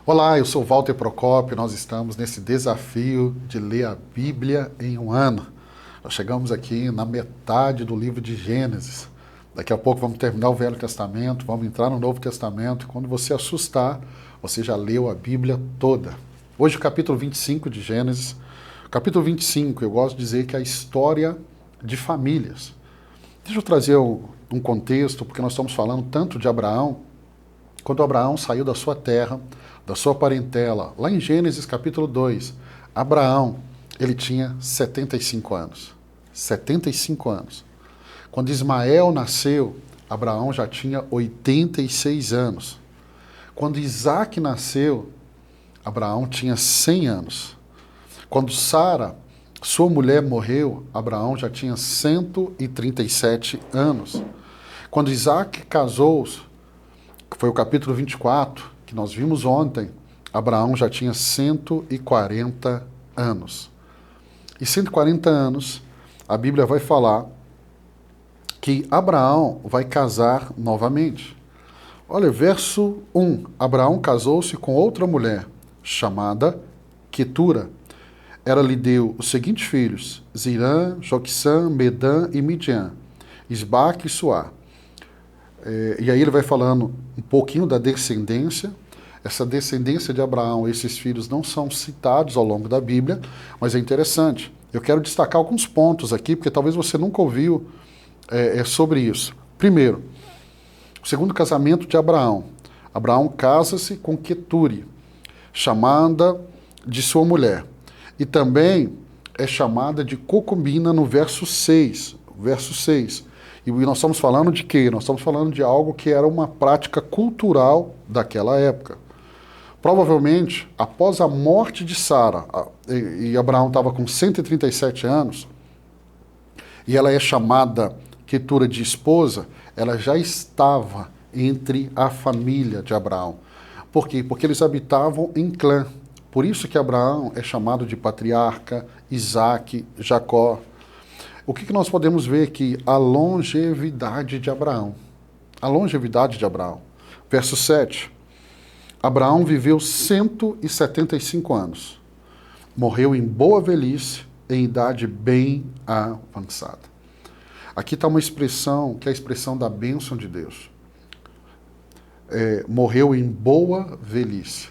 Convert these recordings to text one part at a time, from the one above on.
Olá, eu sou Walter Procópio, nós estamos nesse desafio de ler a Bíblia em um ano. Nós chegamos aqui na metade do livro de Gênesis. Daqui a pouco vamos terminar o Velho Testamento, vamos entrar no Novo Testamento. Quando você assustar, você já leu a Bíblia toda. Hoje o capítulo 25 de Gênesis. Capítulo 25, eu gosto de dizer que é a história de famílias. Deixa eu trazer um contexto, porque nós estamos falando tanto de Abraão. Quando Abraão saiu da sua terra, da sua parentela, lá em Gênesis capítulo 2, Abraão, ele tinha 75 anos. 75 anos. Quando Ismael nasceu, Abraão já tinha 86 anos. Quando Isaac nasceu, Abraão tinha 100 anos. Quando Sara, sua mulher, morreu, Abraão já tinha 137 anos. Quando Isaac casou, que foi o capítulo 24, que nós vimos ontem, Abraão já tinha 140 anos. E 140 anos, a Bíblia vai falar que Abraão vai casar novamente. Olha, verso 1. Abraão casou-se com outra mulher, chamada Quetura. Ela lhe deu os seguintes filhos: Zirã, Joquissã, Medã e Midian, Isbaque e Suá. E aí ele vai falando um pouquinho da descendência. Essa descendência de Abraão, esses filhos não são citados ao longo da Bíblia, mas é interessante. Eu quero destacar alguns pontos aqui, porque talvez você nunca ouviu sobre isso. Primeiro, o segundo casamento de Abraão. Abraão casa-se com Queture, chamada de sua mulher. E também é chamada de concubina no verso 6. Verso 6. E nós estamos falando de quê? Nós estamos falando de algo que era uma prática cultural daquela época. Provavelmente, após a morte de Sara, e Abraão estava com 137 anos, e ela é chamada Quetura de esposa, ela já estava entre a família de Abraão. Por quê? Porque eles habitavam em clã. Por isso que Abraão é chamado de patriarca, Isaac, Jacó. O que nós podemos ver aqui? A longevidade de Abraão. A longevidade de Abraão. Verso 7. Abraão viveu 175 anos. Morreu em boa velhice, em idade bem avançada. Aqui está uma expressão, que é a expressão da bênção de Deus. Morreu em boa velhice.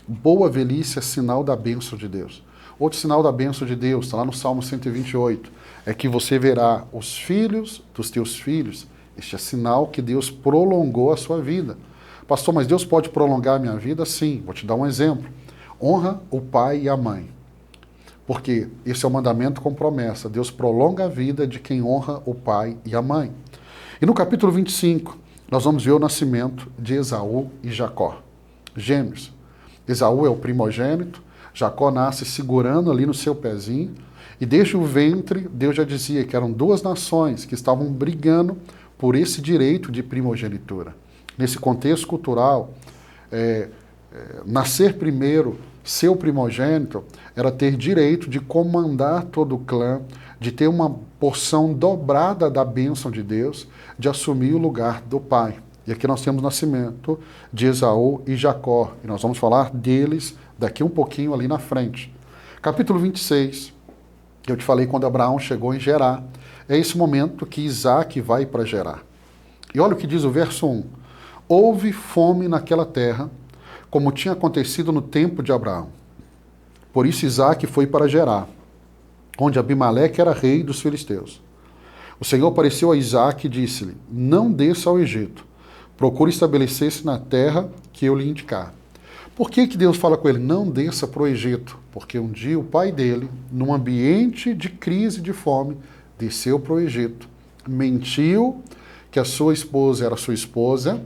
Boa velhice é sinal da bênção de Deus. Outro sinal da bênção de Deus, está lá no Salmo 128, é que você verá os filhos dos teus filhos. Este é sinal que Deus prolongou a sua vida. Pastor, mas Deus pode prolongar a minha vida? Sim, vou te dar um exemplo. Honra o pai e a mãe. Porque esse é o mandamento com promessa. Deus prolonga a vida de quem honra o pai e a mãe. E no capítulo 25, nós vamos ver o nascimento de Esaú e Jacó, gêmeos. Esaú é o primogênito, Jacó nasce segurando ali no seu pezinho, e desde o ventre, Deus já dizia que eram duas nações que estavam brigando por esse direito de primogenitura. Nesse contexto cultural, nascer primeiro, ser o primogênito, era ter direito de comandar todo o clã, de ter uma porção dobrada da bênção de Deus, de assumir o lugar do pai. E aqui nós temos o nascimento de Esaú e Jacó, e nós vamos falar deles daqui um pouquinho ali na frente. Capítulo 26, eu te falei quando Abraão chegou em Gerá, é esse momento que Isaac vai para Gerá. E olha o que diz o verso 1. Houve fome naquela terra, como tinha acontecido no tempo de Abraão. Por isso Isaac foi para Gerá, onde Abimeleque era rei dos filisteus. O Senhor apareceu a Isaac e disse-lhe: não desça ao Egito, procure estabelecer-se na terra que eu lhe indicar. Por que Deus fala com ele? Não desça para o Egito. Porque um dia o pai dele, num ambiente de crise, de fome, desceu para o Egito. Mentiu que a sua esposa era sua esposa.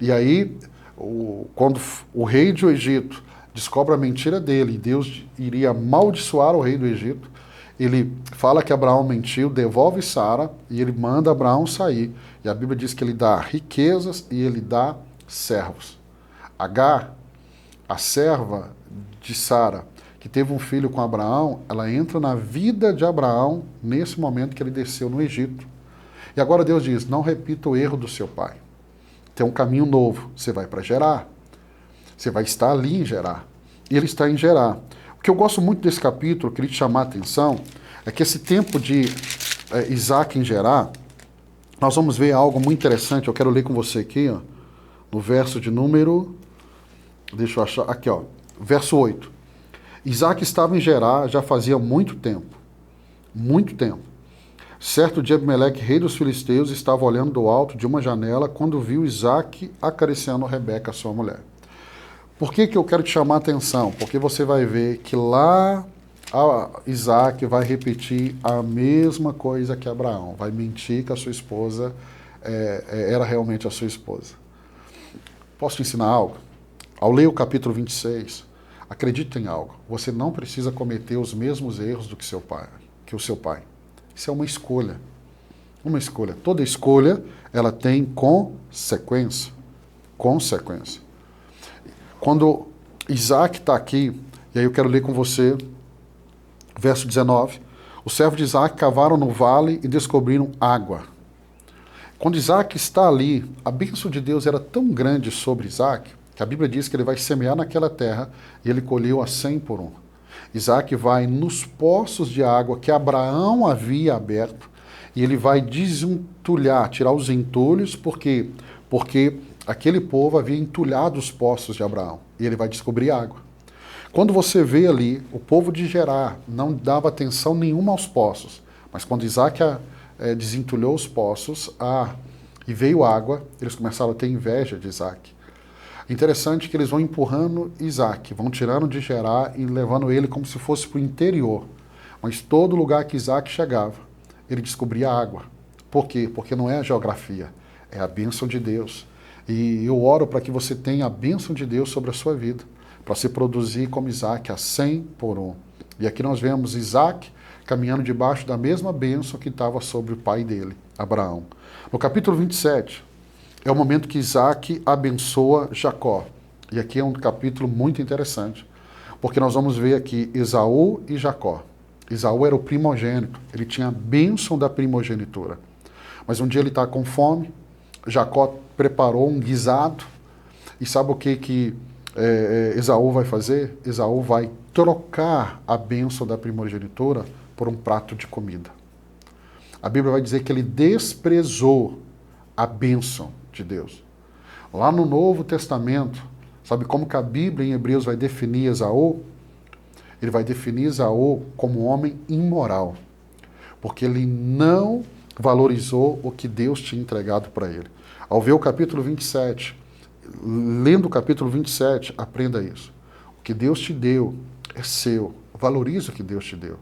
E aí, quando o rei do Egito descobre a mentira dele, e Deus iria amaldiçoar o rei do Egito, ele fala que Abraão mentiu, devolve Sara, e ele manda Abraão sair. E a Bíblia diz que ele dá riquezas e ele dá servos. Agar, a serva de Sara, que teve um filho com Abraão, ela entra na vida de Abraão nesse momento que ele desceu no Egito. E agora Deus diz: não repita o erro do seu pai. Tem um caminho novo, você vai para Gerar. Você vai estar ali em Gerar. E ele está em Gerar. O que eu gosto muito desse capítulo, queria te chamar a atenção, é que esse tempo de Isaac em Gerar, nós vamos ver algo muito interessante. Eu quero ler com você aqui, ó, no verso de número... Deixa eu achar... Aqui, ó. Verso 8. Isaac estava em Gerar já fazia muito tempo. Muito tempo. Certo dia, Abimeleque, rei dos filisteus, estava olhando do alto de uma janela quando viu Isaac acariciando Rebeca, sua mulher. Por que eu quero te chamar a atenção? Porque você vai ver que lá Isaac vai repetir a mesma coisa que Abraão. Vai mentir que a sua esposa era realmente a sua esposa. Posso te ensinar algo? Ao ler o capítulo 26, acredite em algo. Você não precisa cometer os mesmos erros do que o seu pai. Isso é uma escolha. Uma escolha. Toda escolha, ela tem consequência. Consequência. Quando Isaac está aqui, e aí eu quero ler com você, verso 19. Os servos de Isaac cavaram no vale e descobriram água. Quando Isaac está ali, a bênção de Deus era tão grande sobre Isaac, que a Bíblia diz que ele vai semear naquela terra e ele colheu a 100 por 1. Isaac vai nos poços de água que Abraão havia aberto e ele vai desentulhar, tirar os entulhos, porque aquele povo havia entulhado os poços de Abraão e ele vai descobrir água. Quando você vê ali, o povo de Gerar não dava atenção nenhuma aos poços, mas quando Isaac desentulhou os poços e veio água, eles começaram a ter inveja de Isaac. Interessante que eles vão empurrando Isaac, vão tirando de Gerar e levando ele como se fosse para o interior. Mas todo lugar que Isaac chegava, ele descobria água. Por quê? Porque não é a geografia, é a bênção de Deus. E eu oro para que você tenha a bênção de Deus sobre a sua vida, para se produzir como Isaac a 100 por 1. E aqui nós vemos Isaac caminhando debaixo da mesma bênção que estava sobre o pai dele, Abraão. No capítulo 27, é o momento que Isaac abençoa Jacó. E aqui é um capítulo muito interessante, porque nós vamos ver aqui Esaú e Jacó. Esaú era o primogênito, ele tinha a bênção da primogenitura. Mas um dia ele está com fome, Jacó preparou um guisado, e sabe o que Esaú vai fazer? Esaú vai trocar a bênção da primogenitura por um prato de comida. A Bíblia vai dizer que ele desprezou a bênção de Deus. Lá no Novo Testamento, sabe como que a Bíblia em Hebreus vai definir Esaú? Ele vai definir Esaú como um homem imoral, porque ele não valorizou o que Deus tinha entregado para ele. Ao ver o capítulo 27, lendo o capítulo 27, aprenda isso. O que Deus te deu é seu. Valorize o que Deus te deu.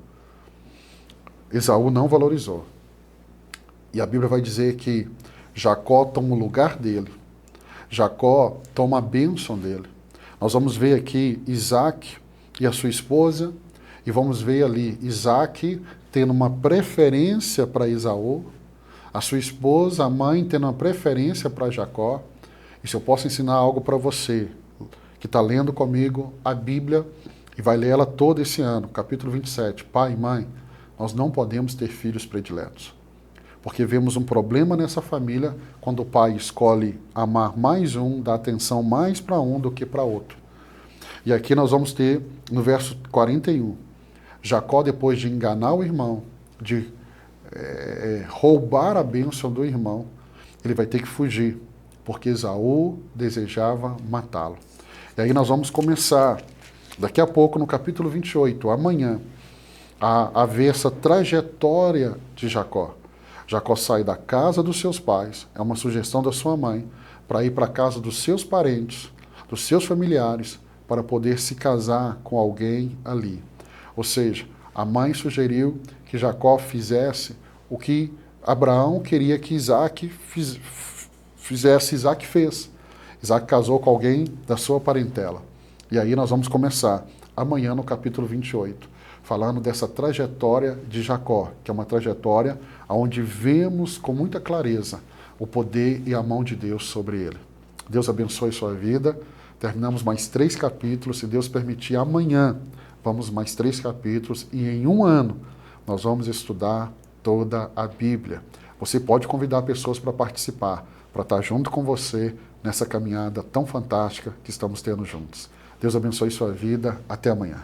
Esaú não valorizou. E a Bíblia vai dizer que Jacó toma o lugar dele. Jacó toma a bênção dele. Nós vamos ver aqui Isaac e a sua esposa, e vamos ver ali Isaac tendo uma preferência para Esaú, a sua esposa, a mãe, tendo uma preferência para Jacó. E se eu posso ensinar algo para você, que está lendo comigo a Bíblia, e vai ler ela todo esse ano, capítulo 27, pai e mãe, nós não podemos ter filhos prediletos. Porque vemos um problema nessa família quando o pai escolhe amar mais um, dar atenção mais para um do que para outro. E aqui nós vamos ter, no verso 41, Jacó, depois de enganar o irmão, de roubar a bênção do irmão, ele vai ter que fugir, porque Esaú desejava matá-lo. E aí nós vamos começar, daqui a pouco, no capítulo 28, amanhã, a ver essa trajetória de Jacó. Jacó sai da casa dos seus pais, é uma sugestão da sua mãe, para ir para a casa dos seus parentes, dos seus familiares, para poder se casar com alguém ali. Ou seja, a mãe sugeriu que Jacó fizesse o que Abraão queria que Isaac fizesse, Isaac fez. Isaac casou com alguém da sua parentela. E aí nós vamos começar amanhã no capítulo 28, falando dessa trajetória de Jacó, que é uma trajetória onde vemos com muita clareza o poder e a mão de Deus sobre ele. Deus abençoe sua vida. Terminamos mais 3 capítulos, se Deus permitir, amanhã vamos mais 3 capítulos e em um ano nós vamos estudar toda a Bíblia. Você pode convidar pessoas para participar, para estar junto com você nessa caminhada tão fantástica que estamos tendo juntos. Deus abençoe sua vida. Até amanhã.